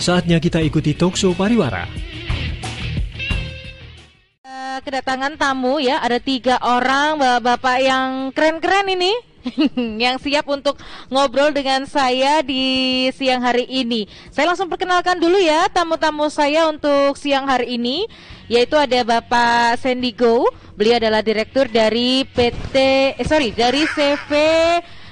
Saatnya kita ikuti talkshow Pariwara. Kedatangan tamu ya, ada 3 orang bapak-bapak yang keren-keren ini yang siap untuk ngobrol dengan saya di siang hari ini. Saya langsung perkenalkan dulu ya tamu-tamu saya untuk siang hari ini, yaitu ada Bapak Sandy Go. Beliau adalah direktur dari dari CV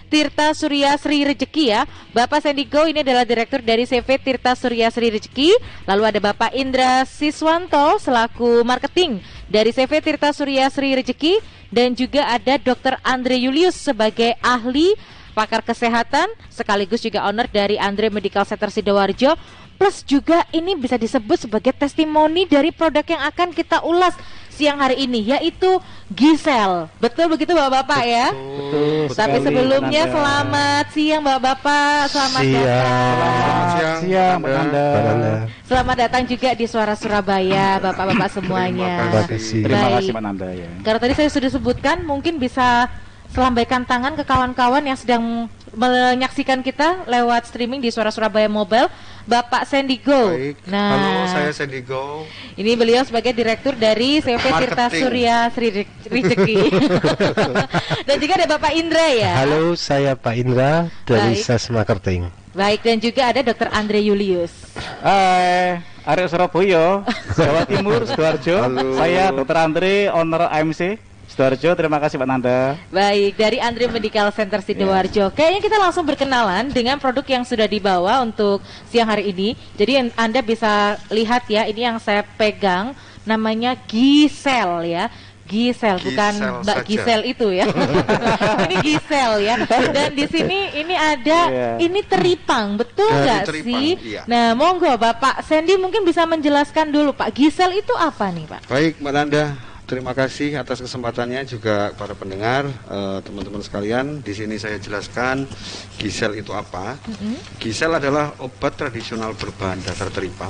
Tirta Surya Sri Rejeki ya. Bapak Sandy Go ini adalah direktur dari CV Tirta Surya Sri Rejeki. Lalu ada Bapak Indra Siswanto selaku marketing dari CV Tirta Surya Sri Rejeki, dan juga ada Dr. Andre Julius sebagai ahli pakar kesehatan sekaligus juga owner dari Andre Medical Center Sidoarjo. Plus juga ini bisa disebut sebagai testimoni dari produk yang akan kita ulas siang hari ini, yaitu Gisel. Betul begitu Bapak-bapak ya? Betul. Tapi sebelumnya selamat siang Bapak-bapak, selamat datang. Siang, Mbak Nanda. Selamat datang juga di Suara Surabaya Bapak-bapak semuanya. Terima kasih Mbak Nanda ya. Karena tadi saya sudah sebutkan, mungkin bisa selambaikan tangan ke kawan-kawan yang sedang menyaksikan kita lewat streaming di Suara Surabaya Mobile, Bapak Sandy Go. Baik. Nah, halo, saya Sandy Go. Ini beliau sebagai direktur dari CV Tirta Surya Sri Rejeki. Dan juga ada Bapak Indra ya. Halo, saya Pak Indra dari Baik. Sales Marketing. Baik, dan juga ada Dr. Andre Julius. Hai, Arek Surabaya, Jawa Timur, Sidoarjo. Halo. Saya Dr. Andre, owner AMC Sidoarjo. Terima kasih Mbak Nanda. Baik, dari Andre Medical Center Sidoarjo. Kayaknya kita langsung berkenalan dengan produk yang sudah dibawa untuk siang hari ini. Jadi Anda bisa lihat ya, ini yang saya pegang namanya Gisel ya. Gisel, bukan Gisel Mbak saja. Gisel itu ya. Ini Gisel ya. Dan di sini ini ada ini teripang, betul Dari nggak teripang, sih? iya. Nah, monggo Bapak Sandy mungkin bisa menjelaskan dulu Pak, Gisel itu apa nih Pak? Baik, Mbak Nanda. Terima kasih atas kesempatannya, juga para pendengar, teman-teman sekalian. Di sini saya jelaskan Gisel itu apa. Gisel adalah obat tradisional berbahan dasar teripang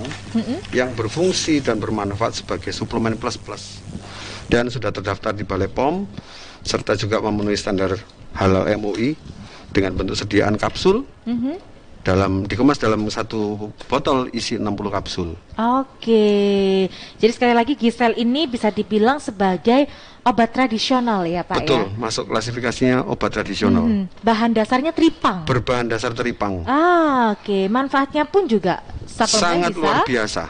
yang berfungsi dan bermanfaat sebagai suplemen plus-plus, dan sudah terdaftar di Balai POM serta juga memenuhi standar halal MUI dengan bentuk sediaan kapsul. Dikemas dalam 1 botol isi 60 kapsul. Oke, jadi sekali lagi Gisel ini bisa dibilang sebagai obat tradisional ya Pak. Betul, ya? masuk klasifikasinya obat tradisional. Bahan dasarnya teripang. Berbahan dasar teripang. Oke, manfaatnya pun juga suplemen Sangat bisa. luar biasa.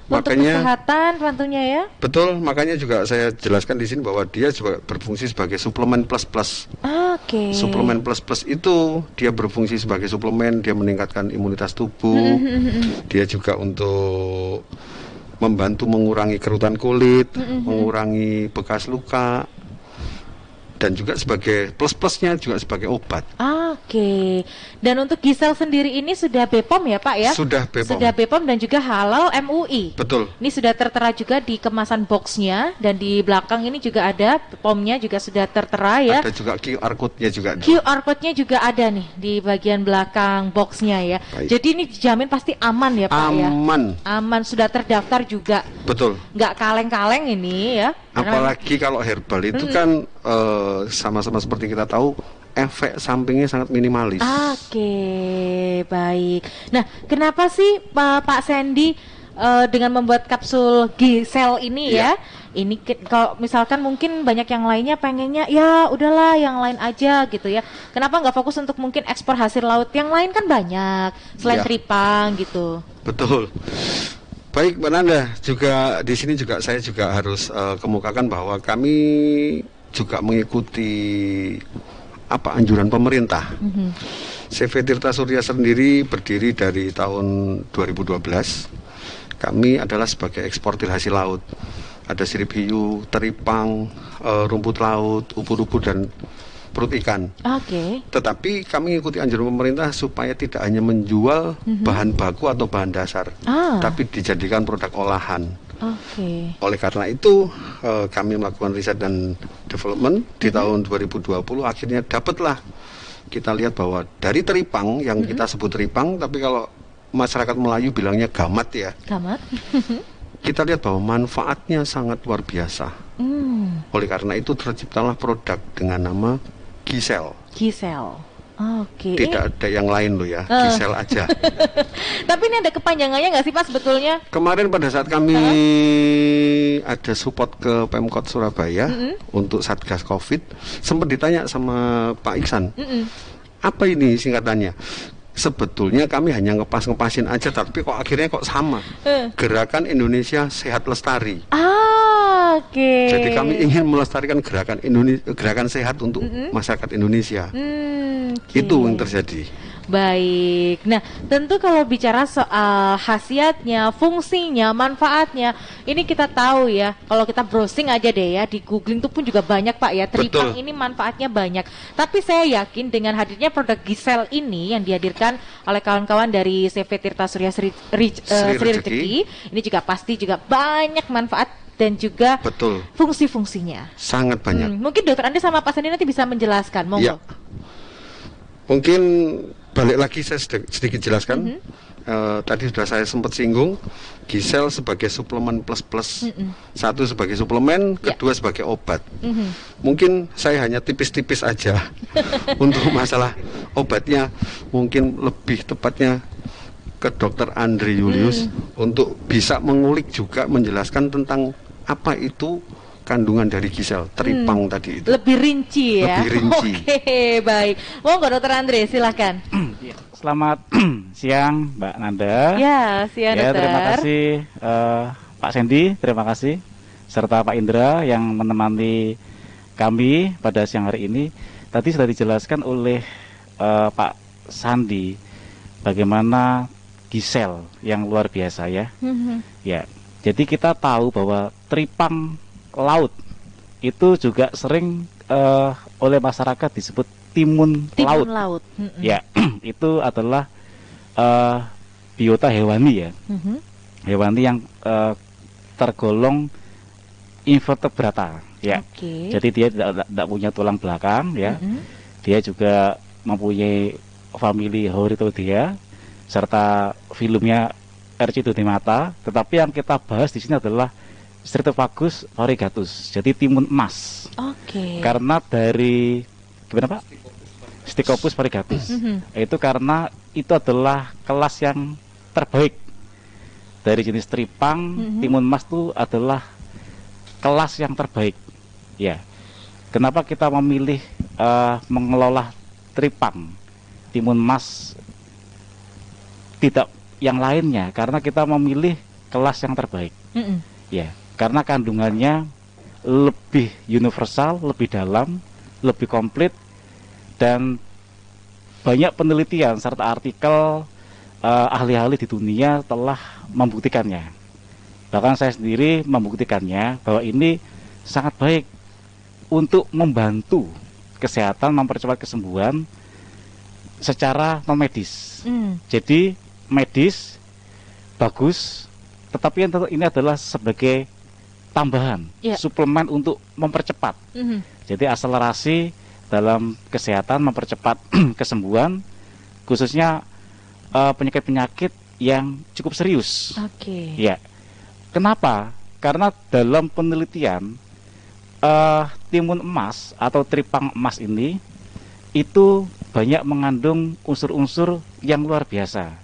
Untuk Makanya- kesehatan tentunya ya. Betul, makanya juga saya jelaskan di sini bahwa dia juga berfungsi sebagai suplemen plus-plus. Oke. Suplemen plus-plus itu dia berfungsi sebagai suplemen, dia meningkatkan imunitas tubuh. Dia juga untuk membantu mengurangi kerutan kulit, mengurangi bekas luka, dan juga sebagai plus-plusnya juga sebagai obat. Oke. Dan untuk Gisel sendiri ini sudah BPOM ya Pak ya? Sudah BPOM. Sudah BPOM dan juga halal MUI. Betul. Ini sudah tertera juga di kemasan boxnya, dan di belakang ini juga ada POM-nya juga sudah tertera ya. Ada juga QR code-nya juga. QR code-nya juga ada nih di bagian belakang boxnya ya. Baik. Jadi ini dijamin pasti aman ya Pak ya. Aman, sudah terdaftar juga. Betul. Nggak kaleng-kaleng ini ya. Karena Apalagi kalau herbal itu kan sama-sama seperti kita tahu, efek sampingnya sangat minimalis. Oke, baik. Nah, kenapa sih Pak Sandy dengan membuat kapsul Gisel ini ya? Ini kalau misalkan mungkin banyak yang lainnya pengennya ya udahlah yang lain aja gitu ya. Kenapa nggak fokus untuk mungkin ekspor hasil laut yang lain, kan banyak selain Iya. teripang gitu. Betul. Baik Mbak Nanda, juga di sini juga saya juga harus kemukakan bahwa kami juga mengikuti anjuran pemerintah. CV Tirta Surya sendiri berdiri dari tahun 2012. Kami adalah sebagai eksportir hasil laut. Ada sirip hiu, teripang, rumput laut, ubur-ubur, dan perut ikan. Oke. Tetapi kami mengikuti anjuran pemerintah supaya tidak hanya menjual bahan baku atau bahan dasar, tapi dijadikan produk olahan. Oke. Oleh karena itu kami melakukan riset dan development di tahun 2020. Akhirnya dapatlah kita lihat bahwa dari teripang yang kita sebut teripang, tapi kalau masyarakat Melayu bilangnya gamat ya. Gamat. Kita lihat bahwa manfaatnya sangat luar biasa. Oleh karena itu terciptalah produk dengan nama Gisel. Gisel. Oke. Tidak ada yang lain loh ya, Gisel aja. Tapi ini ada kepanjangannya nggak sih Pak sebetulnya? Kemarin pada saat kami ada support ke Pemkot Surabaya untuk Satgas Covid, sempat ditanya sama Pak Iksan, apa ini singkatannya? Sebetulnya kami hanya ngepasin aja, tapi kok akhirnya kok sama. Gerakan Indonesia Sehat Lestari. Oke. Jadi kami ingin melestarikan gerakan sehat untuk masyarakat Indonesia. Oke. Itu yang terjadi. Baik. Nah, tentu kalau bicara soal khasiatnya, fungsinya, manfaatnya, ini kita tahu ya. Kalau kita browsing aja deh ya, di googling tuh pun juga banyak Pak ya. Tripang ini manfaatnya banyak. Tapi saya yakin dengan hadirnya produk Gisel ini yang dihadirkan oleh kawan-kawan dari CV Tirta Surya Sri Rezeki, ini juga pasti juga banyak manfaat dan juga fungsi-fungsinya. Sangat banyak. Mungkin Dokter Andi sama Pak Sandi nanti bisa menjelaskan. Monggo. Ya. Mungkin balik lagi saya sedikit jelaskan. Tadi sudah saya sempat singgung Gisel sebagai suplemen plus. Satu sebagai suplemen, kedua sebagai obat. Mungkin saya hanya tipis-tipis aja untuk masalah obatnya. Mungkin lebih tepatnya ke Dokter Andre Julius untuk bisa mengulik juga menjelaskan tentang apa itu kandungan dari Gisel, tripang tadi itu. Lebih rinci ya. Lebih rinci. Oke, baik. Monggo Dokter Andre, silakan. Selamat siang Mbak Nanda. Ya, siang Dokter. Terima kasih Pak Sandy, terima kasih serta Pak Indra yang menemani kami pada siang hari ini. Tadi sudah dijelaskan oleh Pak Sandi bagaimana Gisel yang luar biasa ya. Ya, jadi kita tahu bahwa tripang laut itu juga sering oleh masyarakat disebut timun laut. Ya, itu adalah biota hewani ya. Hewani yang tergolong invertebrata ya. Jadi dia tidak punya tulang belakang ya. Dia juga mempunyai famili Horitoidea serta filumnya Erchidodemata, tetapi yang kita bahas di sini adalah Stretophagus variegatus, jadi timun emas. Karena dari gimana Pak? Stichopus variegatus. Itu karena itu adalah kelas yang terbaik dari jenis tripang. Timun emas itu adalah kelas yang terbaik. Ya. Kenapa kita memilih mengelola tripang, timun emas, tidak yang lainnya? Karena kita memilih kelas yang terbaik. Ya. Karena kandungannya lebih universal, lebih dalam, lebih komplit, dan banyak penelitian serta artikel ahli-ahli di dunia telah membuktikannya. Bahkan saya sendiri membuktikannya bahwa ini sangat baik untuk membantu kesehatan, mempercepat kesembuhan secara non medis. Jadi medis bagus, tetapi ini adalah sebagai tambahan, suplemen untuk mempercepat. Jadi akselerasi dalam kesehatan, mempercepat kesembuhan, khususnya penyakit-penyakit yang cukup serius. Ya. Kenapa? Karena dalam penelitian timun emas atau tripang emas ini itu banyak mengandung unsur-unsur yang luar biasa.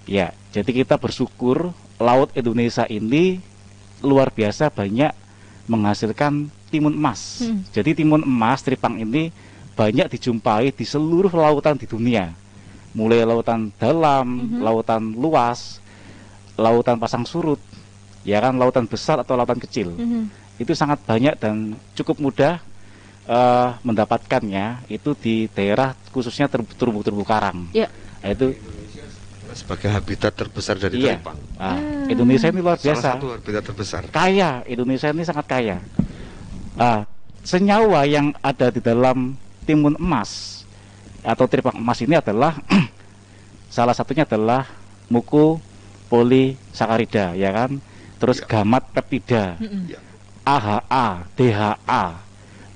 Ya, jadi kita bersyukur laut Indonesia ini luar biasa banyak menghasilkan timun emas. Jadi timun emas tripang ini banyak dijumpai di seluruh lautan di dunia, mulai lautan dalam, lautan luas, lautan pasang surut, ya kan, lautan besar atau lautan kecil. Itu sangat banyak dan cukup mudah mendapatkannya itu di daerah khususnya terumbu-terumbu karang. Itu sebagai habitat terbesar dari tripang. Indonesia ini luar biasa. Salah satu habitat terbesar. Kaya, Indonesia ini sangat kaya. Senyawa yang ada di dalam timun emas atau tripang emas ini adalah salah satunya adalah mucopolysaccharida, ya kan? Terus gamat peptida, AHA, DHA,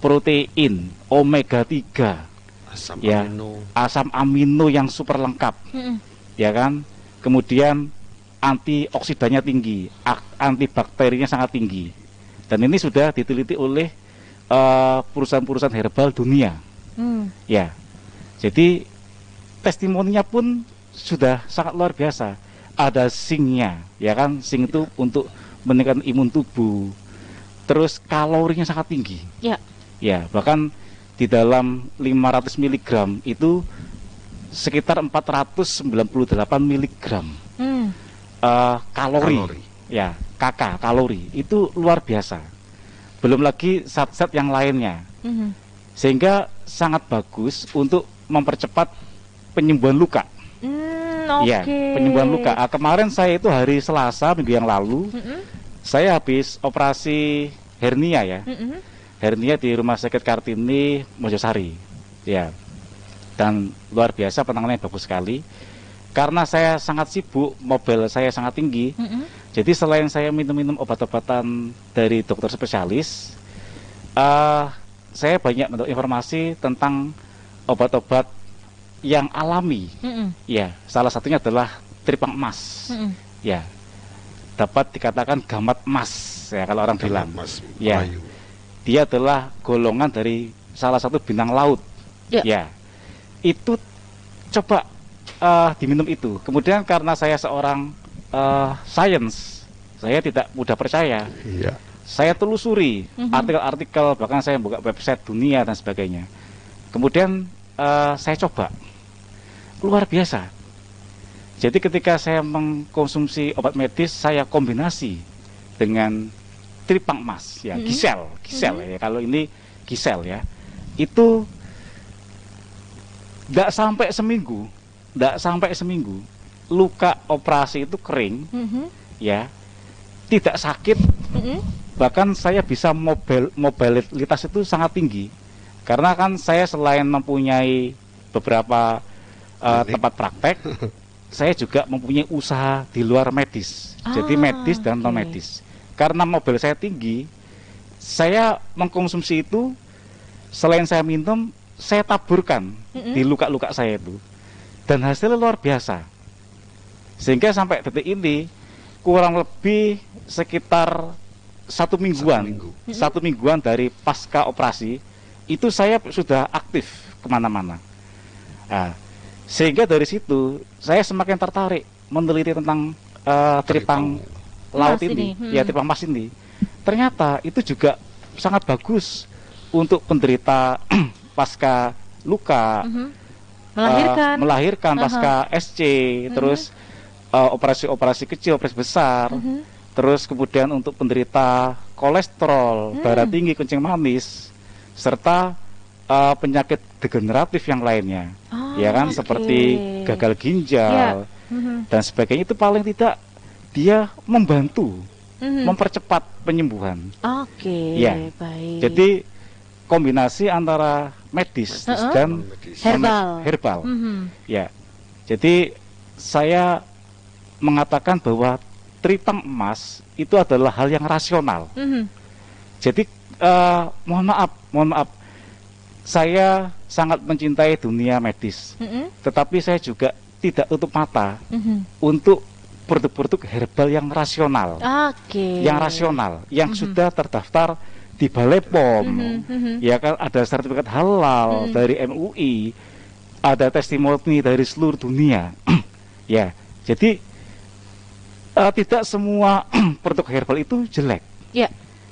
protein, omega 3, asam amino yang super lengkap. Ya kan, kemudian antioksidannya tinggi, antibakterinya sangat tinggi, dan ini sudah diteliti oleh perusahaan-perusahaan herbal dunia. Ya, Jadi testimoninya pun sudah sangat luar biasa. Ada zinc-nya, ya kan? Zinc itu untuk meningkatkan imun tubuh. Terus kalorinya sangat tinggi. Ya. Ya, bahkan di dalam 500 mg itu sekitar 498 mg kalori. Ya, kalori itu luar biasa. Belum lagi zat-zat yang lainnya. Sehingga sangat bagus untuk mempercepat penyembuhan luka. Ya, penyembuhan luka. Kemarin saya itu hari Selasa minggu yang lalu, saya habis operasi hernia ya. Hernia di Rumah Sakit Kartini Mojosari. Ya. Dan luar biasa, penanganannya bagus sekali. Karena saya sangat sibuk, mobil saya sangat tinggi. Jadi selain saya minum-minum obat-obatan dari dokter spesialis, saya banyak mendapat informasi tentang obat-obat yang alami. Ya, salah satunya adalah tripang emas. Ya, dapat dikatakan gamat emas ya kalau orang bilang. Ya, dia adalah golongan dari salah satu bintang laut. Ya, itu coba diminum itu. Kemudian karena saya seorang sains, saya tidak mudah percaya. Saya telusuri artikel-artikel, bahkan saya buka website dunia dan sebagainya. Kemudian saya coba. Luar biasa. Jadi ketika saya mengkonsumsi obat medis, saya kombinasi dengan tripang emas, ya, gisel ya. Kalau ini gisel ya, itu tidak sampai seminggu, luka operasi itu kering, ya, tidak sakit, bahkan saya bisa mobilitas itu sangat tinggi, karena kan saya selain mempunyai beberapa tempat praktek, saya juga mempunyai usaha di luar medis, jadi medis dan non medis. Karena mobil saya tinggi, saya mengkonsumsi itu, selain saya minum, saya taburkan di luka-luka saya itu, dan hasilnya luar biasa. Sehingga sampai detik ini kurang lebih sekitar satu mingguan dari pasca operasi itu saya sudah aktif kemana-mana. Sehingga dari situ saya semakin tertarik meneliti tentang tripang laut ini, ya, tripang emas ini. Ternyata itu juga sangat bagus untuk penderita pasca luka, melahirkan pasca SC, terus operasi kecil, operasi besar, terus kemudian untuk penderita kolesterol, darah tinggi, kencing manis, serta penyakit degeneratif yang lainnya, ya kan, seperti gagal ginjal dan sebagainya. Itu paling tidak dia membantu mempercepat penyembuhan. Ya, baik. Jadi kombinasi antara medis dan herbal. Ya, jadi saya mengatakan bahwa tripang emas itu adalah hal yang rasional. Jadi mohon maaf, saya sangat mencintai dunia medis, tetapi saya juga tidak tutup mata untuk produk-produk herbal yang rasional, yang sudah terdaftar di Balai POM, ya kan, ada sertifikat halal dari MUI, ada testimoni dari seluruh dunia. Ya, jadi tidak semua produk herbal itu jelek.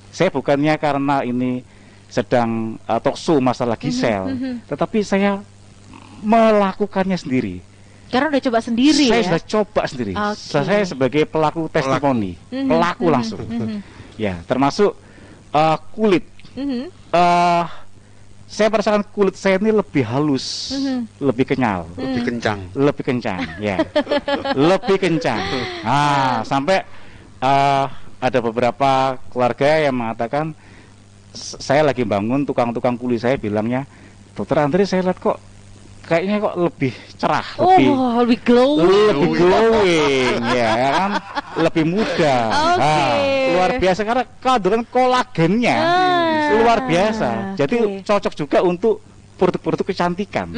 Saya bukannya karena ini sedang talkshow masalah gisel, tetapi saya melakukannya sendiri. Karena udah coba sendiri. Saya sudah coba sendiri. Saya sebagai pelaku testimoni, pelaku langsung. Ya, termasuk kulit. Saya merasakan kulit saya ini lebih halus, lebih kenyal, lebih kencang, ya, lebih kencang. Sampai ada beberapa keluarga yang mengatakan, saya lagi bangun, tukang kulit saya bilangnya, Dokter Andre, saya lihat kok kayaknya kok lebih cerah, lebih glowing, ya kan, lebih muda. Luar biasa karena kandungan kolagennya luar biasa. Jadi cocok juga untuk produk-produk kecantikan.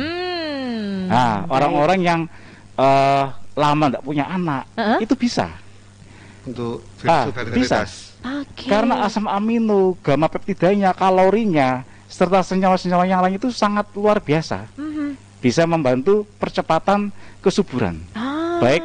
Orang-orang yang lama tidak punya anak itu bisa. Untuk bisa. Karena asam amino, gamma peptidanya, kalorinya, serta senyawa-senyawa yang lain itu sangat luar biasa. bisa membantu percepatan kesuburan, baik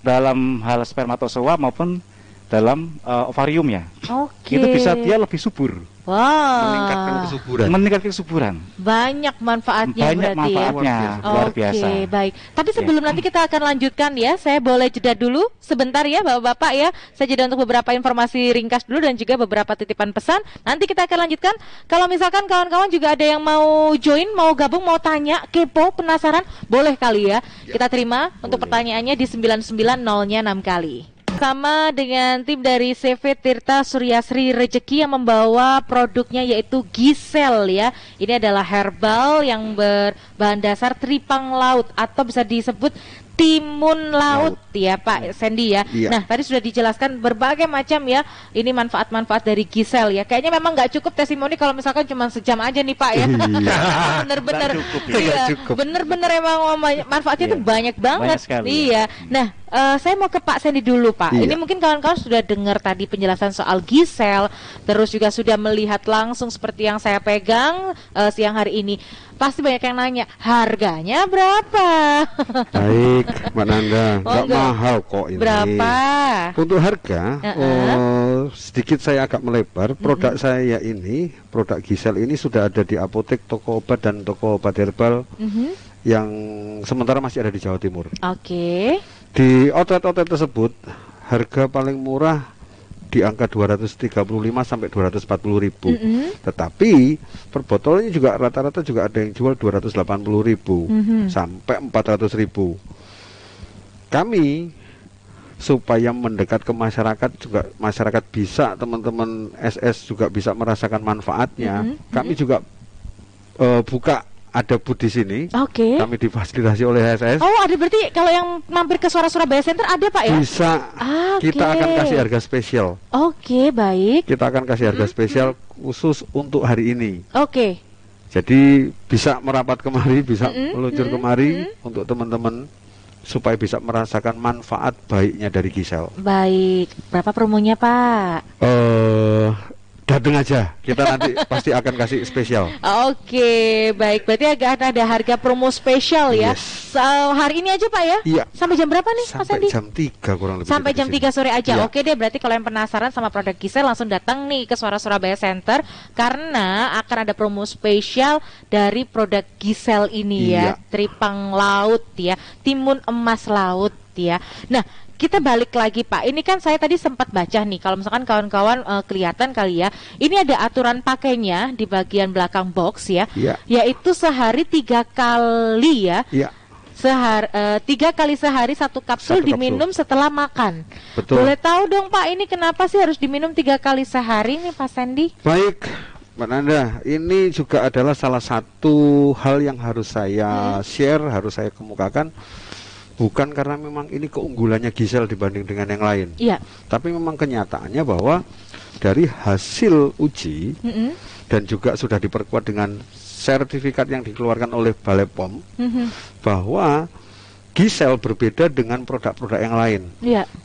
dalam hal spermatozoa maupun dalam ovarium ya. Oke. Itu bisa dia lebih subur. Wow. Meningkatkan kesuburan. Meningkatkan kesuburan. Banyak manfaatnya Banyak berarti manfaatnya, ya. luar biasa. Oke, baik. Tapi sebelum nanti kita akan lanjutkan ya, saya boleh jeda dulu sebentar ya Bapak-bapak ya. Saya jeda untuk beberapa informasi ringkas dulu dan juga beberapa titipan pesan. Nanti kita akan lanjutkan. Kalau misalkan kawan-kawan juga ada yang mau join, mau gabung, mau tanya, kepo, penasaran, boleh kali ya. Kita terima untuk pertanyaannya di 990-nya 6 kali. Sama dengan tim dari CV Tirta Suryasri Rejeki yang membawa produknya yaitu Gisel ya. Ini adalah herbal yang berbahan dasar tripang laut atau bisa disebut timun laut ya Pak Sandy ya. Nah tadi sudah dijelaskan berbagai macam ya ini manfaat-manfaat dari Gisel ya. Kayaknya memang nggak cukup testimoni kalau misalkan cuma sejam aja nih Pak ya. Bener-bener iya, bener-bener emang manfaatnya itu banyak banget. Iya. Nah saya mau ke Pak Sandy dulu Pak. Ini mungkin kawan-kawan sudah dengar tadi penjelasan soal Gisel, terus juga sudah melihat langsung seperti yang saya pegang siang hari ini. Pasti banyak yang nanya, harganya berapa? Baik, Mbak Nanda, nggak mahal kok ini. Berapa? Untuk harga, sedikit saya agak melebar. Produk saya ini, produk Gisel ini sudah ada di apotek, toko obat dan toko obat herbal yang sementara masih ada di Jawa Timur. Oke. Di outlet-outlet tersebut, harga paling murah di angka 235 sampai 240 ribu. Tetapi per botolnya juga rata-rata juga ada yang jual 280 ribu sampai 400 ribu. Kami supaya mendekat ke masyarakat juga, masyarakat bisa, teman-teman SS juga bisa merasakan manfaatnya. Kami juga buka ada booth di sini. Oke. Kami difasilitasi oleh SS. Oh, ada berarti kalau yang mampir ke Suara Surabaya Center ada Pak ya? Bisa. Kita akan kasih harga spesial. Oke, baik. Kita akan kasih harga spesial khusus untuk hari ini. Oke. Jadi bisa merapat kemari, bisa meluncur kemari untuk teman-teman supaya bisa merasakan manfaat baiknya dari Gisel. Baik. Berapa promonya Pak? Datang aja, kita nanti pasti akan kasih spesial. Oke, baik. Berarti agak ada harga promo spesial ya. So, hari ini aja Pak ya? Iya. Sampai jam berapa nih Mas Andi? Sampai jam 3 kurang lebih. Sampai jam 3 sore aja. Iya. Oke deh, berarti kalau yang penasaran sama produk Gisel langsung datang nih ke Suara Surabaya Center karena akan ada promo spesial dari produk Gisel ini ya. Tripang laut ya, timun emas laut ya. Nah, kita balik lagi Pak, ini kan saya tadi sempat baca nih, kalau misalkan kawan-kawan kelihatan kali ya, ini ada aturan pakainya di bagian belakang box ya, yaitu sehari 3 kali ya, 3 kali sehari 1 kapsul diminum setelah makan. Betul. Boleh tahu dong Pak, ini kenapa sih harus diminum 3 kali sehari nih Pak Sandy? Baik Mbak Nanda, ini juga adalah salah satu hal yang harus saya share, harus saya kemukakan. Bukan karena memang ini keunggulannya Gisel dibanding dengan yang lain, tapi memang kenyataannya bahwa dari hasil uji dan juga sudah diperkuat dengan sertifikat yang dikeluarkan oleh Balai POM bahwa Gisel berbeda dengan produk-produk yang lain.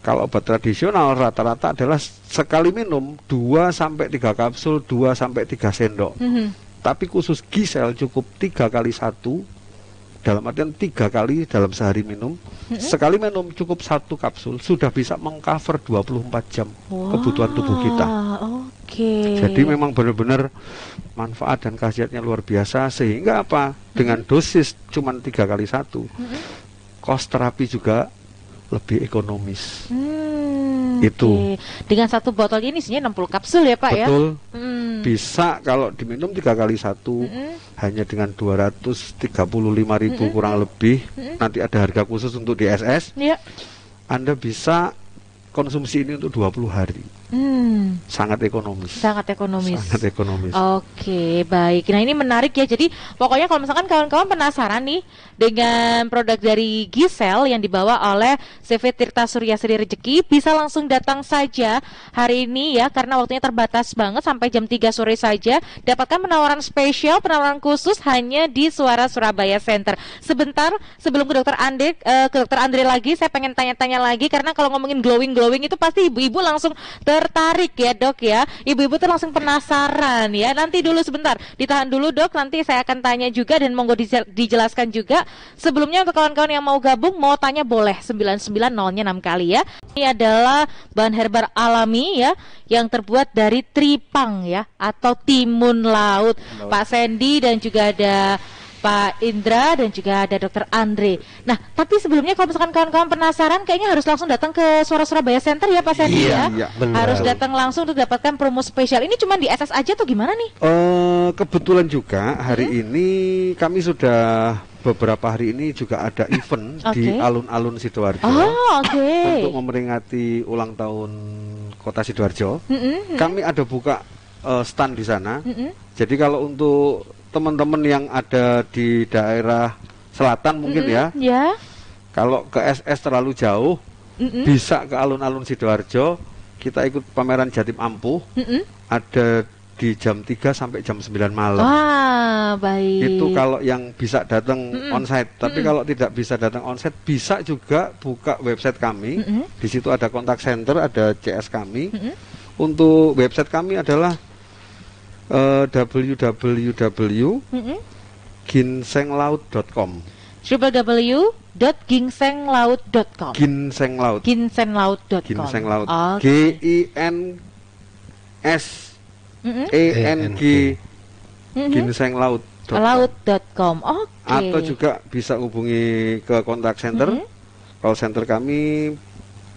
Kalau obat tradisional rata-rata adalah sekali minum 2-3 kapsul, 2-3 sendok. Tapi khusus Gisel cukup 3 kali 1. Dalam artian 3 kali dalam sehari minum. Sekali minum cukup 1 kapsul sudah bisa mengcover 24 jam kebutuhan tubuh kita. Jadi memang benar-benar manfaat dan khasiatnya luar biasa. Sehingga apa? Dengan dosis cuma 3 kali 1, kos terapi juga lebih ekonomis. Itu dengan 1 botol ini isinya 60 kapsul ya Pak. Betul. Bisa kalau diminum 3 kali 1 hanya dengan 235 ribu kurang lebih. Nanti ada harga khusus untuk DSS. Anda bisa konsumsi ini untuk 20 hari. Sangat ekonomis. Sangat ekonomis. Sangat ekonomis. Oke, baik. Nah, ini menarik ya. Jadi, pokoknya kalau misalkan kawan-kawan penasaran nih dengan produk dari Gisel yang dibawa oleh CV Tirta Suryasri Rejeki, bisa langsung datang saja hari ini ya, karena waktunya terbatas banget sampai jam 3 sore saja. Dapatkan penawaran spesial, penawaran khusus hanya di Suara Surabaya Center. Sebentar sebelum ke Dokter Andre lagi, saya pengen tanya-tanya lagi karena kalau ngomongin glowing itu pasti ibu-ibu langsung tertarik ya dok ya. Ibu-ibu tuh langsung penasaran ya. Nanti dulu sebentar, ditahan dulu dok. Nanti saya akan tanya juga dan monggo dijelaskan juga. Sebelumnya untuk kawan-kawan yang mau gabung, mau tanya boleh 990-nya 6 kali ya. Ini adalah bahan herba alami ya, yang terbuat dari tripang ya, atau timun laut. Pak Sandy dan juga ada Pak Indra dan juga ada Dokter Andre. Nah, tapi sebelumnya kalau misalkan kawan-kawan penasaran, kayaknya harus langsung datang ke Suara Surabaya Center ya Pak Sandy ya. Iya, Harus datang langsung untuk dapatkan promo spesial. Ini cuma di SS aja tuh gimana nih? Kebetulan juga hari ini kami sudah beberapa hari ini juga ada event di alun-alun Sidoarjo. Untuk memperingati ulang tahun Kota Sidoarjo. Kami ada buka stand di sana. Jadi kalau untuk teman-teman yang ada di daerah selatan mungkin ya, kalau ke SS terlalu jauh, bisa ke alun-alun Sidoarjo. Kita ikut pameran Jatim Ampuh, ada di jam 3 sampai jam 9 malam. Wah, baik. Itu kalau yang bisa datang onsite. Tapi kalau tidak bisa datang onsite, bisa juga buka website kami. Di situ ada kontak center, ada CS kami. Untuk website kami adalah www.ginsenglaut.com. www.ginsenglaut.com. Ginsenglaut. Ginsenglaut.com. Ginsenglaut. GINSENG Ginsenglaut.com. Atau juga bisa hubungi ke kontak center. Call center kami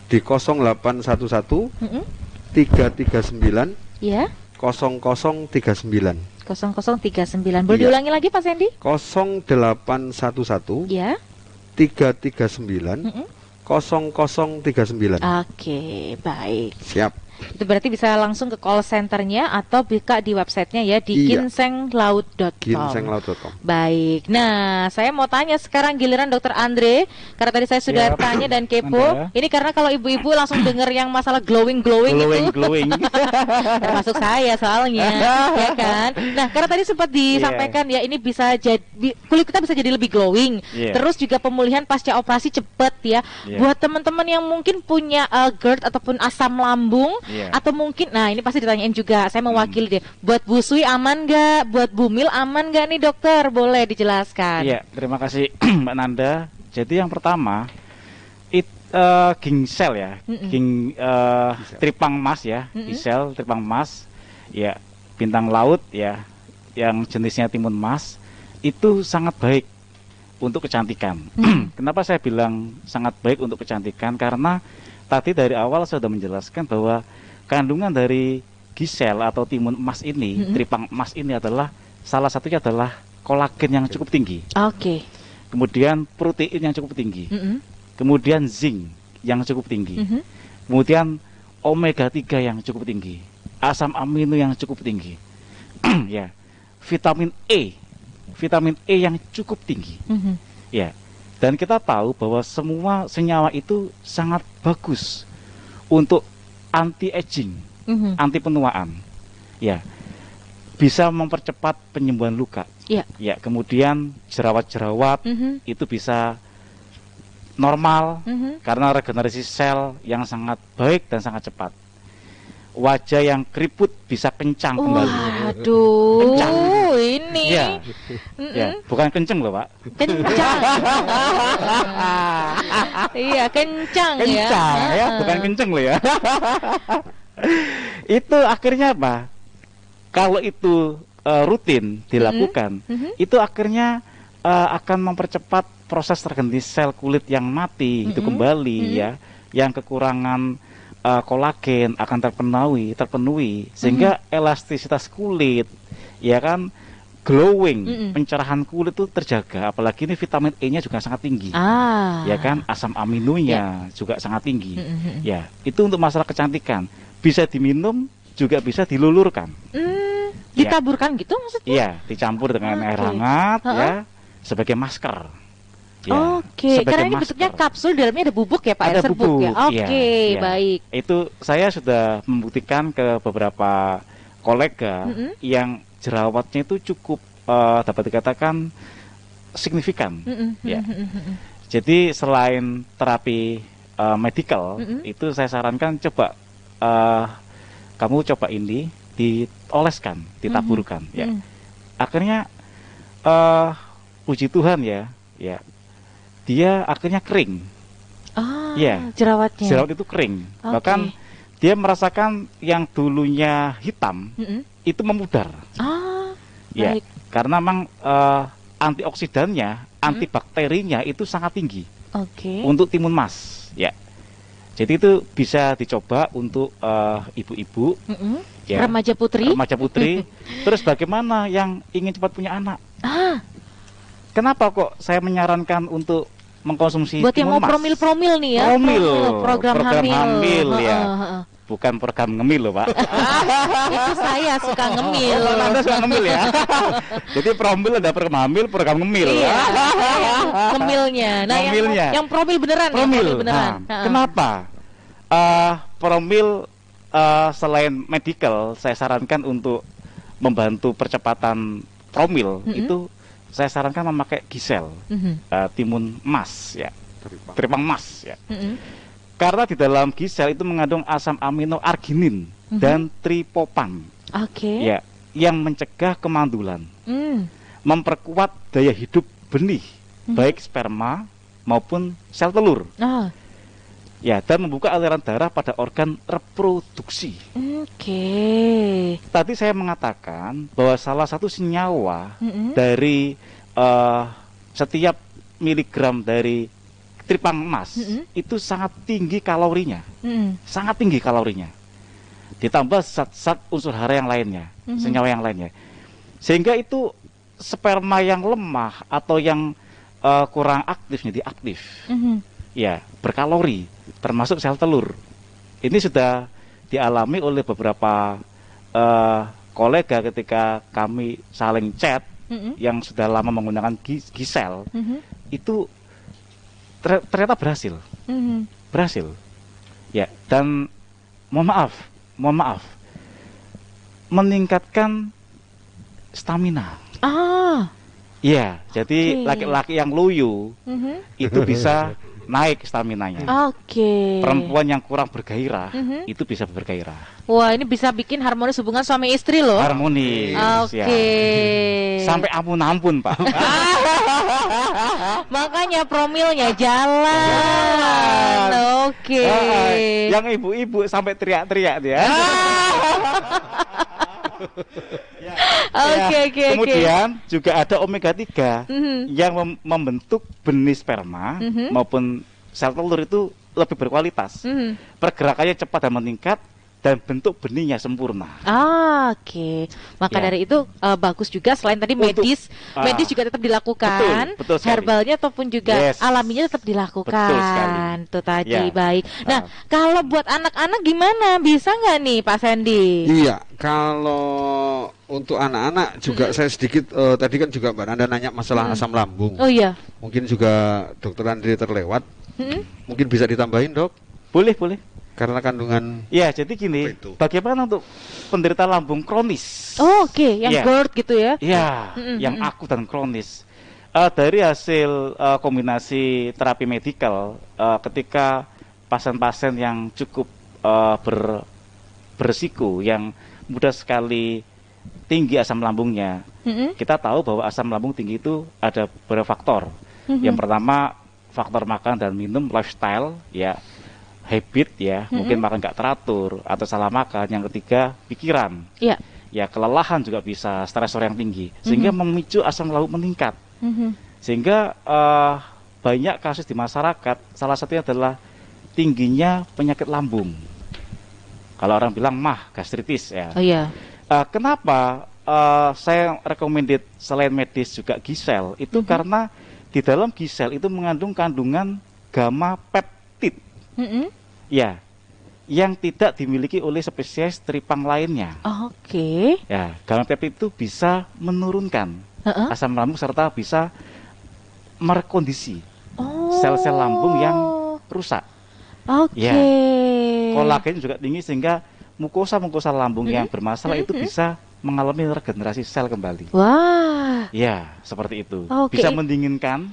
di 0811 339 ya. 0039. 0039. Boleh diulangi lagi Pak Sandy? 0811 ya. 339 0039. Oke, baik. Siap. Itu berarti bisa langsung ke call centernya atau buka di websitenya ya di ginsenglaut.com. Ginsenglaut.com. Baik. Nah, saya mau tanya sekarang giliran Dokter Andre, karena tadi saya sudah tanya dan kepo. Ini karena kalau ibu-ibu langsung dengar yang masalah glowing itu, termasuk saya soalnya, ya kan. Nah, karena tadi sempat disampaikan ya, ini bisa jadi kulit kita bisa jadi lebih glowing. Terus juga pemulihan pasca operasi cepat ya. Buat teman-teman yang mungkin punya GERD ataupun asam lambung. Atau mungkin, nah ini pasti ditanyain juga, saya mewakili deh. Buat Bu Sui aman nggak? Buat Bu Mil aman nggak nih dokter? Boleh dijelaskan. Iya, terima kasih Mbak Nanda. Jadi yang pertama, gingsel ya, tripang emas ya, gingsel tripang emas, ya bintang laut ya, yang jenisnya timun emas, itu sangat baik untuk kecantikan. Kenapa saya bilang sangat baik untuk kecantikan? Karena tadi dari awal saya sudah menjelaskan bahwa kandungan dari gisel atau timun emas ini, tripang emas ini adalah salah satunya adalah kolagen yang cukup tinggi. Kemudian protein yang cukup tinggi. Kemudian zinc yang cukup tinggi. Kemudian omega 3 yang cukup tinggi. Asam amino yang cukup tinggi. Ya. Vitamin E yang cukup tinggi. Ya. Dan kita tahu bahwa semua senyawa itu sangat bagus untuk anti-aging, anti penuaan. Ya. Bisa mempercepat penyembuhan luka. Ya, kemudian jerawat-jerawat itu bisa normal karena regenerasi sel yang sangat baik dan sangat cepat. Wajah yang keriput bisa kencang kembali. Waduh, kencang. Ini. Ya, bukan kenceng loh Pak. Kencang. Iya, kencang ya. Bukan kenceng loh ya. Itu akhirnya apa? Kalau itu rutin dilakukan, itu akhirnya akan mempercepat proses regenerasi sel kulit yang mati itu kembali ya, yang kekurangan kolagen akan terpenuhi sehingga elastisitas kulit ya kan, glowing, pencerahan kulit itu terjaga. Apalagi ini vitamin E-nya juga sangat tinggi. Ya kan, asam aminonya juga sangat tinggi. Ya, itu untuk masalah kecantikan. Bisa diminum, juga bisa dilulurkan. Ditaburkan gitu maksudnya? Iya, dicampur dengan air hangat ya, sebagai masker. Ya, karena ini bentuknya kapsul, dalamnya ada bubuk ya Pak, ada serbuk ya. Baik. Itu saya sudah membuktikan ke beberapa kolega yang jerawatnya itu cukup dapat dikatakan signifikan. Ya. Jadi selain terapi medikal, itu saya sarankan coba kamu coba ini dioleskan, ditaburkan, ya. Akhirnya puji Tuhan ya, dia akhirnya kering. Ya, jerawatnya. Jerawat itu kering. Bahkan dia merasakan yang dulunya hitam itu memudar. Ya, baik. karena memang antioksidannya, antibakterinya itu sangat tinggi. Untuk timun mas, ya. Jadi itu bisa dicoba untuk ibu-ibu, ya, remaja putri. Terus bagaimana yang ingin cepat punya anak? Kenapa kok saya menyarankan untuk mengkonsumsi buat yang timun mau mas? promil nih ya. Program hamil ya. Bukan program ngemil loh, Pak. Itu saya suka ngemil. Anda suka ngemil ya. Jadi promil ada program hamil, program ngemil. Iya. Ngemilnya. Nah, ngemilnya. Yang promil beneran. Promil. Beneran. Kenapa? Promil selain medical, saya sarankan untuk membantu percepatan promil itu saya sarankan memakai gisel, timun emas ya, tripang emas ya. Karena di dalam gisel itu mengandung asam amino arginin dan tripopan, ya, yang mencegah kemandulan, memperkuat daya hidup benih, baik sperma maupun sel telur. Ya, dan membuka aliran darah pada organ reproduksi. Tadi saya mengatakan bahwa salah satu senyawa dari setiap miligram dari tripang emas itu sangat tinggi kalorinya, sangat tinggi kalorinya. Ditambah zat-zat unsur hara yang lainnya, senyawa yang lainnya, sehingga itu sperma yang lemah atau yang kurang aktif jadi aktif, ya, berkalori, termasuk sel telur. Ini sudah dialami oleh beberapa kolega ketika kami saling chat yang sudah lama menggunakan gisel, itu ternyata berhasil, ya. Dan mohon maaf, meningkatkan stamina. Ya, jadi laki-laki yang loyo itu bisa naik staminanya. Perempuan yang kurang bergairah itu bisa bergairah. Wah, ini bisa bikin harmonis hubungan suami istri loh. Harmonis. Ya. Sampai ampun-ampun, Pak. Makanya promilnya jalan. Yang ibu-ibu sampai teriak-teriak dia. Kemudian juga ada omega 3 yang membentuk benih sperma maupun sel telur itu lebih berkualitas. Pergerakannya cepat dan meningkat dan bentuk benihnya sempurna. Maka dari itu bagus juga selain tadi medis juga tetap dilakukan. Betul herbalnya ataupun juga alaminya tetap dilakukan. Itu tadi baik. Nah, kalau buat anak-anak gimana? Bisa nggak nih Pak Sandy? Iya, kalau untuk anak-anak juga saya sedikit tadi kan juga Mbak Nanda nanya masalah asam lambung. Mungkin juga Dokter Andri terlewat. Mungkin bisa ditambahin, Dok? Boleh. Karena kandungan. Ya, jadi gini, bagaimana untuk penderita lambung kronis? Yang GERD gitu ya? Ya, yang akut dan kronis. Dari hasil kombinasi terapi medikal, ketika pasien-pasien yang cukup berisiko, yang mudah sekali tinggi asam lambungnya, kita tahu bahwa asam lambung tinggi itu ada beberapa faktor. Yang pertama, faktor makan dan minum, lifestyle, ya, habit, ya, mungkin makan nggak teratur atau salah makan. Yang ketiga, pikiran, ya, kelelahan juga bisa, stresor yang tinggi, sehingga memicu asam lambung meningkat. Sehingga banyak kasus di masyarakat, salah satunya adalah tingginya penyakit lambung. Kalau orang bilang gastritis, ya. Kenapa saya recommended selain medis juga gisel itu karena di dalam gisel itu mengandung kandungan gamma peptid, ya, yang tidak dimiliki oleh spesies tripang lainnya. Ya, gamma peptid itu bisa menurunkan asam lambung serta bisa merekondisi sel-sel lambung yang rusak. Ya, kolagen juga tinggi sehingga mukosa lambung yang bermasalah itu bisa mengalami regenerasi sel kembali. Wah. Ya, seperti itu. Bisa mendinginkan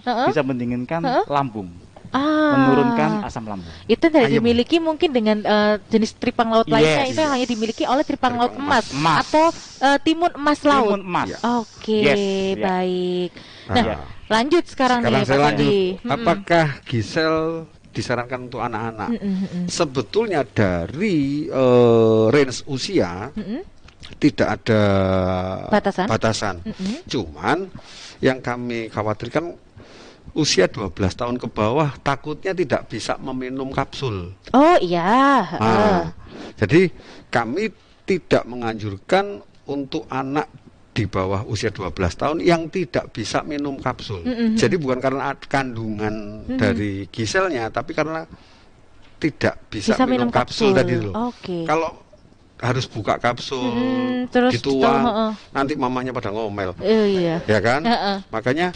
lambung. menurunkan asam lambung. Itu tidak Ayam. dimiliki mungkin dengan jenis tripang laut lainnya, Yes. itu hanya dimiliki oleh tripang laut Tripang emas, emas. atau timun emas laut. Timun emas. Oke, Yes, ya. baik. Nah, Nah, lanjut sekarang nih, saya Pak lanjut. Andi. Apakah gisel disarankan untuk anak-anak? Sebetulnya dari range usia tidak ada Batasan? Cuman yang kami khawatirkan usia 12 tahun ke bawah takutnya tidak bisa meminum kapsul. Oh iya. Jadi kami tidak menganjurkan untuk anak di bawah usia 12 tahun yang tidak bisa minum kapsul. Jadi bukan karena kandungan dari giselnya, tapi karena tidak bisa minum kapsul tadi loh. Oke. Kalau harus buka kapsul, terus dituang, nanti mamanya pada ngomel, iya. ya kan? Makanya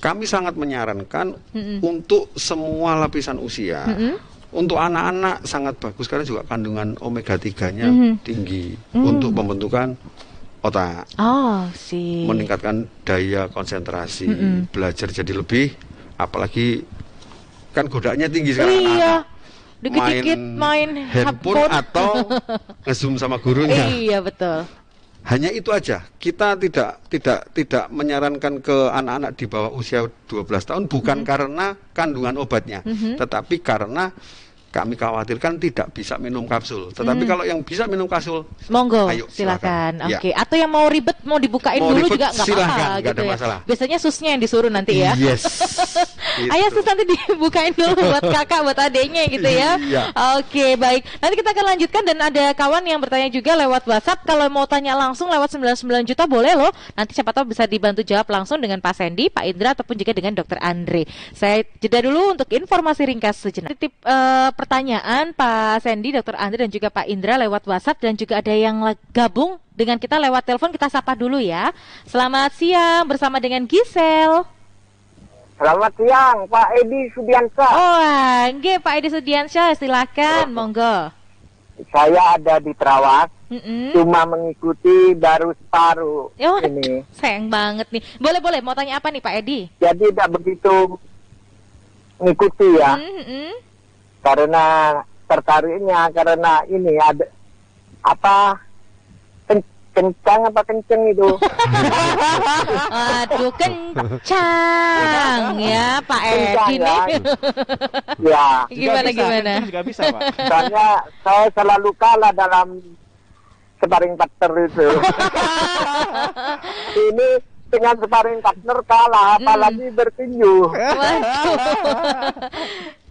kami sangat menyarankan untuk semua lapisan usia. Untuk anak-anak sangat bagus karena juga kandungan omega 3-nya tinggi untuk pembentukan otak, meningkatkan daya konsentrasi, belajar jadi lebih, apalagi kan godaannya tinggi sekarang anak-anak. Dikit-dikit main handphone atau nge-zoom sama gurunya. Iya, betul. Hanya itu aja. Kita tidak menyarankan ke anak-anak di bawah usia 12 tahun bukan karena kandungan obatnya, tetapi karena kami khawatirkan tidak bisa minum kapsul. Tetapi kalau yang bisa minum kapsul, monggo, ayo, silakan. silakan. Oke. Atau yang mau ribet, mau dibukain Mau dulu ribet, juga nggak silakan, apa-apa nggak gitu ada ya. masalah. Biasanya susnya yang disuruh nanti ya. Yes. Ayo sus, nanti dibukain dulu buat kakak, buat adeknya gitu ya. Iya. Oke, baik. Nanti kita akan lanjutkan dan ada kawan yang bertanya juga lewat WhatsApp. Kalau mau tanya langsung lewat 99 juta boleh loh. Nanti siapa tahu bisa dibantu jawab langsung dengan Pak Sandy, Pak Indra ataupun juga dengan Dr. Andre. Saya jeda dulu untuk informasi ringkas sejenak. Titip pertanyaan Pak Sandy, Dr. Andre dan juga Pak Indra lewat WhatsApp, dan juga ada yang gabung dengan kita lewat telepon. Kita sapa dulu ya. Selamat siang bersama dengan Gisel. Selamat siang, Pak Edi Sudiansyah. Oh, nggih Pak Edi Sudiansyah, silakan, monggo. Saya ada di Trawas, cuma mengikuti baru separuh Oh, ini. sayang banget nih. Boleh, mau tanya apa nih Pak Edi? Jadi tidak begitu mengikuti ya, karena tertariknya karena ini ada apa kencang apa kenceng itu. Aduh, kencang ya Pak Edi Kencang, nih. Ya, Gimana? Kencing juga bisa, Pak. soalnya saya selalu kalah dalam sparring partner itu. Ini dengan sparring partner kalah, apalagi bertinju. Waduh.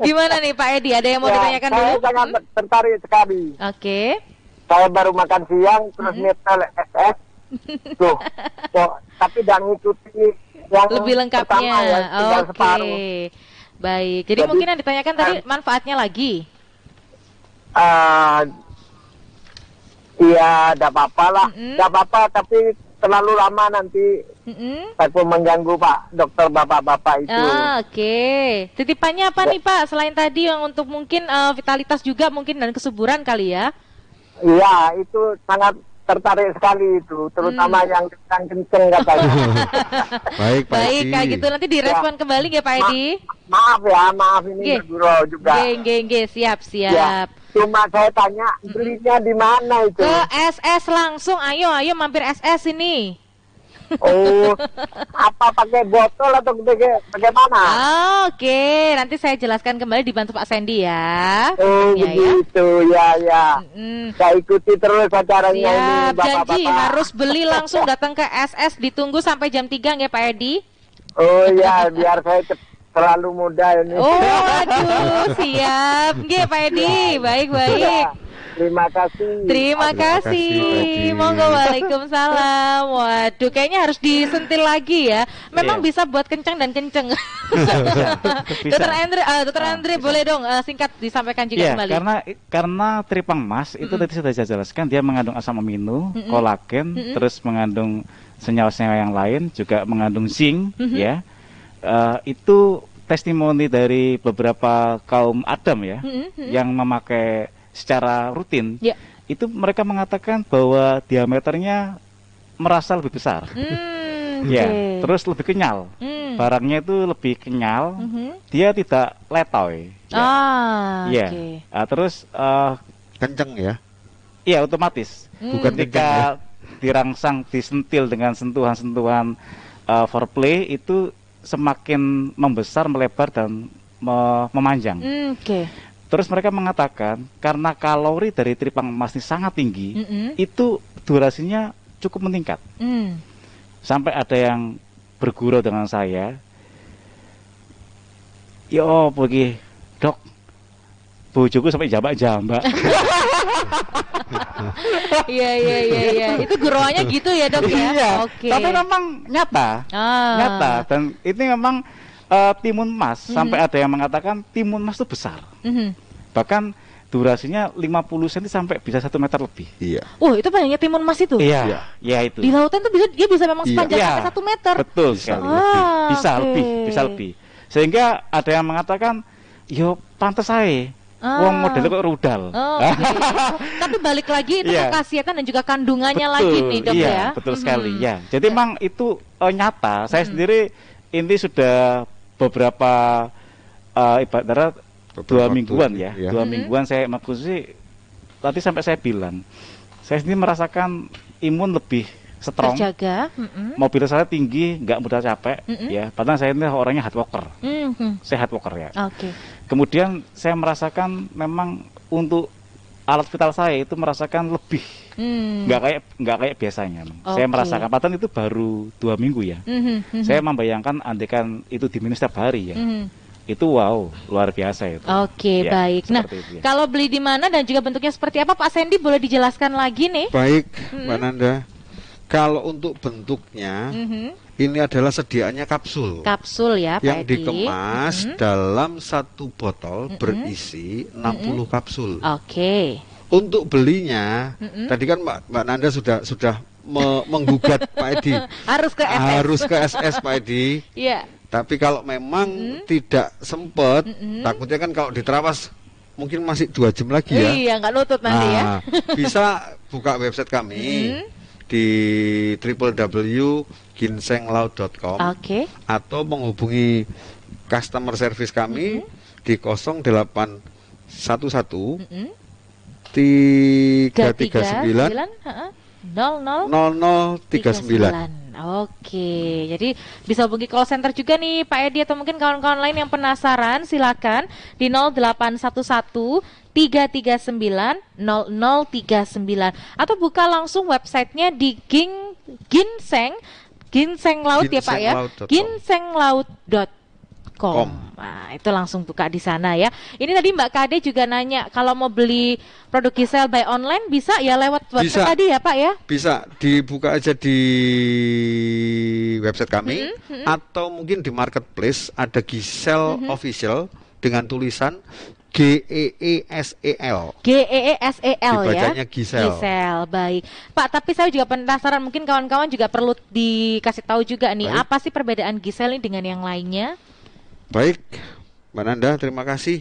Gimana nih Pak Edi? Ada yang mau ditanyakan saya dulu? sangat tertarik sekali. Oke. Saya baru makan siang, terus nyetel SS. Tuh, tapi dan ngikuti yang Lebih lengkapnya. pertama, yang tinggal Oke. separuh. Baik. Jadi mungkin yang ditanyakan tadi manfaatnya lagi. Iya, tidak apa-apa lah. Tidak apa-apa, tapi terlalu lama nanti saya pun mengganggu Pak dokter bapak-bapak itu. Oke. Titipannya apa nih Pak? Selain tadi yang untuk mungkin vitalitas juga mungkin dan kesuburan kali ya? Iya, itu sangat tertarik sekali itu, terutama yang kenceng-kenceng katanya. Baik, Pak Baik, Edi. kayak gitu nanti direspon kembali ya Pak Edi. Maaf ini Nggih. guru juga. Nggih, siap. Ya, cuma saya tanya belinya di mana itu? Ke SS langsung, ayo mampir SS ini. Oh, apa pakai botol atau bagaimana? Oke, nanti saya jelaskan kembali dibantu Pak Sandy ya. Oh, Ya. begitu, ya. Saya ikuti terus acaranya ini, Siap, janji bapak-bapak. harus beli langsung datang ke SS, ditunggu sampai jam 3 ya Pak Edi. Oh ya, biar saya selalu muda ini. Oh, aduh, siap. Nggih Pak Edi, baik. Terima kasih. Terima kasih. Pak Edi. Monggo, waalaikumsalam. Waduh, kayaknya harus disentil lagi ya. Memang Iya. bisa buat kencang dan kenceng. Bisa. Dokter Andre boleh dong singkat disampaikan juga Iya, kembali. karena tripang emas itu tadi sudah saya jelaskan, dia mengandung asam amino, kolagen, terus mengandung senyawa-senyawa yang lain, juga mengandung zinc, ya. Itu testimoni dari beberapa kaum Adam ya, yang memakai secara rutin. Ya. Itu mereka mengatakan bahwa diameternya merasa lebih besar. Ya, terus lebih kenyal. Barangnya itu lebih kenyal. Dia tidak letoy. Ya. Terus kenceng ya? Iya, otomatis. Bukan ketika dirangsang, disentil dengan sentuhan-sentuhan foreplay itu semakin membesar, melebar dan memanjang. Terus mereka mengatakan karena kalori dari tripang emas ini sangat tinggi, itu durasinya cukup meningkat. Sampai ada yang bergurau dengan saya, yo pergi dok, bojoku sampai jambak-jambak. Iya. Itu guruannya gitu ya dok ya. Iya. Tapi memang nyata. Dan ini memang timun emas. Sampai ada yang mengatakan timun emas itu besar. Bahkan durasinya 50 cm sampai bisa 1 meter lebih. Iya. Itu banyaknya timun emas itu. Iya itu. Di lautan tuh dia bisa memang sepanjang sampai 1 meter. Betul sekali. Bisa lebih. Sehingga ada yang mengatakan, yo pantas saya. Wong modelnya kok rudal. Tapi balik lagi itu kekhasiatan dan juga kandungannya lagi nih dok ya. Betul sekali ya. Jadi memang itu nyata. Saya sendiri ini sudah beberapa ibaratnya 2 mingguan ya. 2 mingguan saya khususnya tadi sampai saya bilang, saya sendiri merasakan imun lebih strong, terjaga, mobilitas saya tinggi, nggak mudah capek, ya. Padahal saya ini orangnya hard worker, saya hard worker ya. Kemudian saya merasakan memang untuk alat vital saya itu merasakan lebih, nggak kayak biasanya. Saya merasakan, padahal itu baru 2 minggu ya. Saya membayangkan andaikan itu diminum setiap hari ya. Itu wow, luar biasa itu. Ya, baik. Nah, itu, ya. Kalau beli di mana dan juga bentuknya seperti apa, Pak Sandy boleh dijelaskan lagi nih? Baik, Mbak Nanda. Kalau untuk bentuknya, ini adalah sediaannya kapsul. Kapsul ya, Pak yang Edi. Dikemas dalam 1 botol berisi 60 kapsul. Untuk belinya, tadi kan Mbak Nanda sudah menggugat Pak Edi. Harus ke SS Pak Edi. Iya. Tapi kalau memang tidak sempat, takutnya kan kalau di Trawas mungkin masih 2 jam lagi ya. Iya, nggak nutut nanti ya. Bisa buka website kami di www.ginsenglaut.com atau menghubungi customer service kami di 0811 339 0039. Jadi bisa hubungi call center juga nih Pak Edi atau mungkin kawan-kawan lain yang penasaran, silakan di 0811 339 0039 atau buka langsung websitenya di Ginseng Laut ya Pak ya, ginsenglaut.com. Nah, itu langsung buka di sana ya. Ini tadi Mbak Kade juga nanya kalau mau beli produk Gisel by online bisa ya lewat website tadi ya Pak ya? Bisa, dibuka aja di website kami atau mungkin di marketplace ada Gisel official dengan tulisan GEESEL. GEESEL ya. Dibacanya Gisel. Gisel, baik. Pak, tapi saya juga penasaran, mungkin kawan-kawan juga perlu dikasih tahu juga nih, apa sih perbedaan Gisel ini dengan yang lainnya? Baik, Mbak Nanda, terima kasih.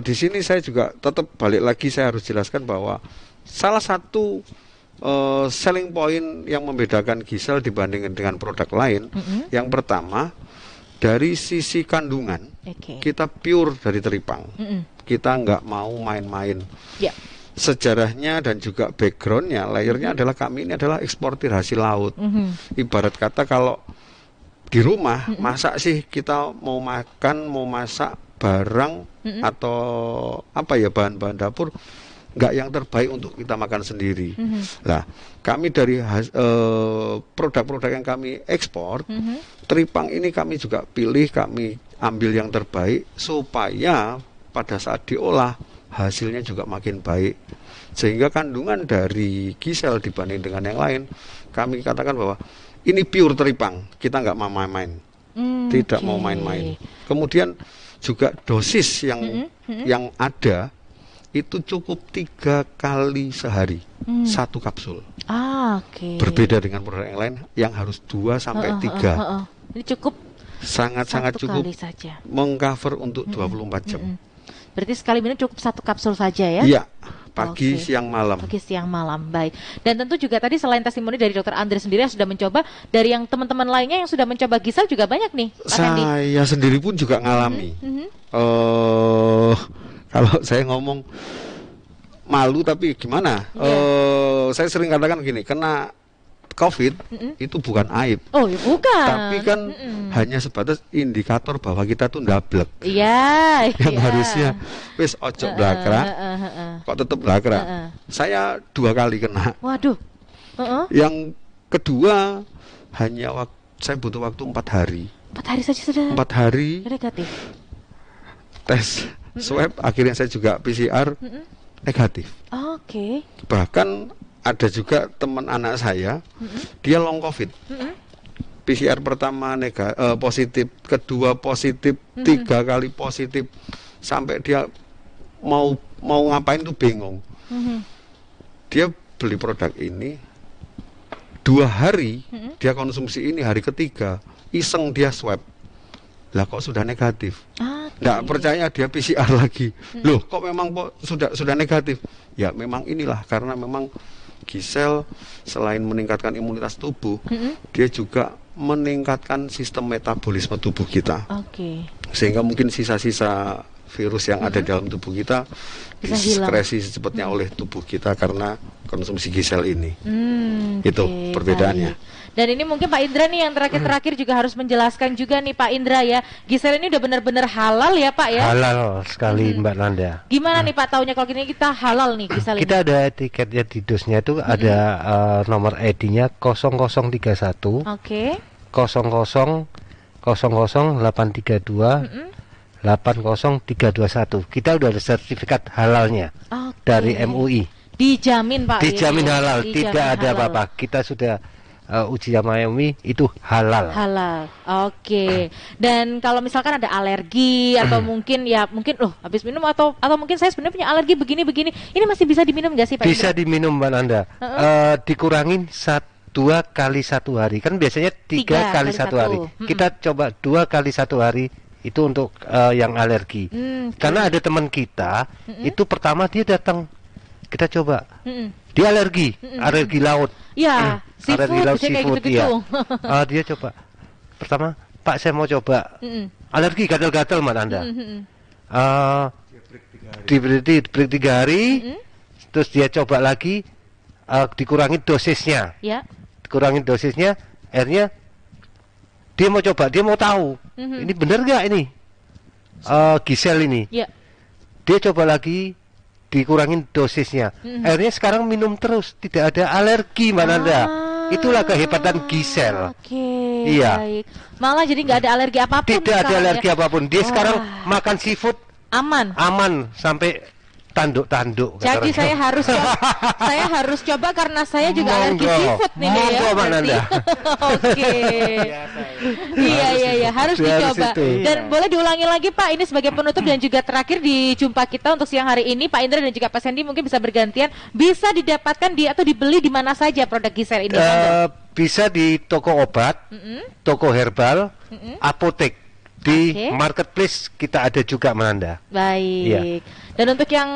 Di sini saya juga tetap balik lagi, saya harus jelaskan bahwa salah satu selling point yang membedakan Gisel dibandingkan dengan produk lain, yang pertama dari sisi kandungan, kita pure dari teripang, kita nggak mau main-main. Sejarahnya dan juga backgroundnya, layernya adalah kami ini adalah eksportir hasil laut. Ibarat kata kalau di rumah, masa sih kita mau makan, mau masak barang atau apa ya, bahan-bahan dapur nggak yang terbaik untuk kita makan sendiri. Nah, kami dari produk-produk yang kami ekspor, teripang ini kami juga pilih, kami ambil yang terbaik supaya pada saat diolah hasilnya juga makin baik. Sehingga kandungan dari Gisel dibanding dengan yang lain, kami katakan bahwa ini pure teripang, kita nggak mau main-main, tidak mau main-main. Kemudian juga dosis yang ada itu cukup 3 kali sehari, 1 kapsul. Berbeda dengan produk yang lain yang harus 2 sampai 3. Ini cukup sangat-sangat cukup mengcover untuk 24 jam. Berarti sekali minum cukup 1 kapsul saja ya? Iya. pagi, Oke. siang, malam. Pagi, siang, malam. Baik. Dan tentu juga tadi selain testimoni dari Dokter Andre sendiri yang sudah mencoba, dari yang teman-teman lainnya yang sudah mencoba Gisel juga banyak nih, Pak Sandy. Saya sendiri pun juga ngalami. Kalau saya ngomong malu tapi gimana? Saya sering katakan gini, kena COVID itu bukan aib. Oh, ya bukan. Tapi kan hanya sebatas indikator bahwa kita tuh ndablek. Iya. Yang harusnya wis ojo blakrak, kok tetep blakrak. Saya 2 kali kena. Waduh. Yang kedua hanya saya butuh waktu 4 hari. 4 hari saja sudah 4 hari negatif. tes swab, akhirnya saya juga PCR negatif. Oke. Bahkan ada juga teman anak saya, dia long COVID. PCR pertama positif, kedua positif, 3 kali positif, sampai dia mau ngapain tuh bingung. Dia beli produk ini 2 hari, dia konsumsi ini, hari ketiga iseng dia swab, lah kok sudah negatif. Nggak percaya dia PCR lagi. Loh, kok memang sudah negatif? Ya memang inilah, karena memang Gisel selain meningkatkan imunitas tubuh, dia juga meningkatkan sistem metabolisme tubuh kita. Sehingga mungkin sisa-sisa virus yang ada dalam tubuh kita diskresi secepatnya oleh tubuh kita karena konsumsi Gisel ini. Itu perbedaannya. Baik. Dan ini mungkin Pak Indra nih yang terakhir juga harus menjelaskan juga nih Pak Indra ya, Gisel ini udah benar-benar halal ya Pak ya? Halal sekali Mbak Nanda. Gimana nih Pak taunya kalau gini kita halal nih Gisel ini? Kita ada etiketnya di dosnya itu, ada nomor ID-nya 0031 00 832 80321. Kita udah ada sertifikat halalnya dari MUI. Dijamin Pak. Dijamin halal, Dijamin tidak ada halal. apa-apa. Kita sudah uji sama MUI, itu halal. Halal. Dan kalau misalkan ada alergi atau mungkin loh habis minum atau mungkin saya sebenarnya punya alergi begini, ini masih bisa diminum nggak sih Pak? Bisa diminum Mbak Nanda. Dikurangin 2 kali 1 hari. Kan biasanya 3 kali 1 hari. Kita coba 2 kali 1 hari. Itu untuk yang alergi. Karena ada teman kita itu pertama dia datang, kita coba dia alergi laut. Ya, alergi laut, seafood ya. Dia coba pertama, Pak saya mau coba alergi gatal-gatal Mbak Anda. Di break 3 hari, terus dia coba lagi, dikurangi dosisnya. Dikurangin dosisnya, akhirnya dia mau coba, dia mau tahu ini benar nggak ini Gisel ini. Dia coba lagi, dikurangin dosisnya, akhirnya sekarang minum terus, tidak ada alergi Mbak Nanda. Itulah kehebatan Gisel. Iya. Baik. Malah jadi nggak ada alergi apapun. Tidak ada alergi apapun. Dia sekarang makan seafood aman sampai tanduk-tanduk. Jadi saya harus coba karena saya juga alergi seafood nih ya. Oke. Iya harus dicoba. Dan boleh diulangi lagi Pak, ini sebagai penutup dan juga terakhir di jumpa kita untuk siang hari ini, Pak Indra dan juga Pak Sandy mungkin bisa bergantian, bisa didapatkan atau dibeli di mana saja produk Gisel ini? Bisa di toko obat, toko herbal, apotek. Di marketplace kita ada juga Menanda. Baik. Ya. Dan untuk yang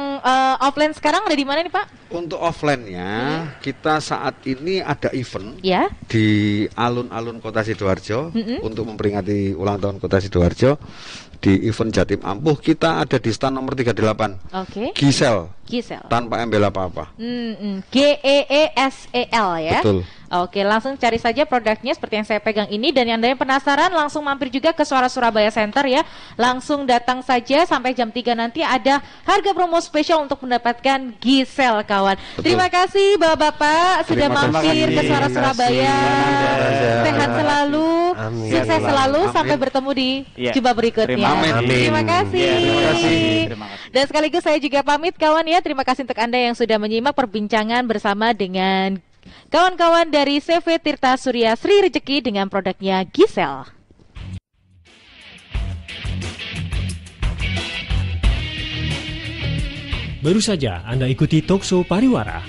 offline sekarang ada di mana nih Pak? Untuk offline-nya kita saat ini ada event di alun-alun Kota Sidoarjo untuk memperingati ulang tahun Kota Sidoarjo. Di event Jatim Ampuh kita ada di stand nomor 38. Gisel. Tanpa embel apa-apa. GEESEL ya. Betul. Oke, langsung cari saja produknya seperti yang saya pegang ini, dan yang Anda yang penasaran langsung mampir juga ke Suara Surabaya Center ya. Langsung datang saja sampai jam 3 nanti ada harga promo spesial untuk mendapatkan Gisel kawan. Betul. Terima kasih Bapak-bapak sudah mampir ke Suara Surabaya. Sehat selalu, sukses selalu, sampai bertemu di jumpa berikutnya. Terima kasih. Dan sekaligus saya juga pamit kawan ya. Terima kasih untuk Anda yang sudah menyimak perbincangan bersama dengan kawan-kawan dari CV Tirta Surya Sri Rejeki dengan produknya Gisel. Baru saja Anda ikuti Talkshow Pariwara.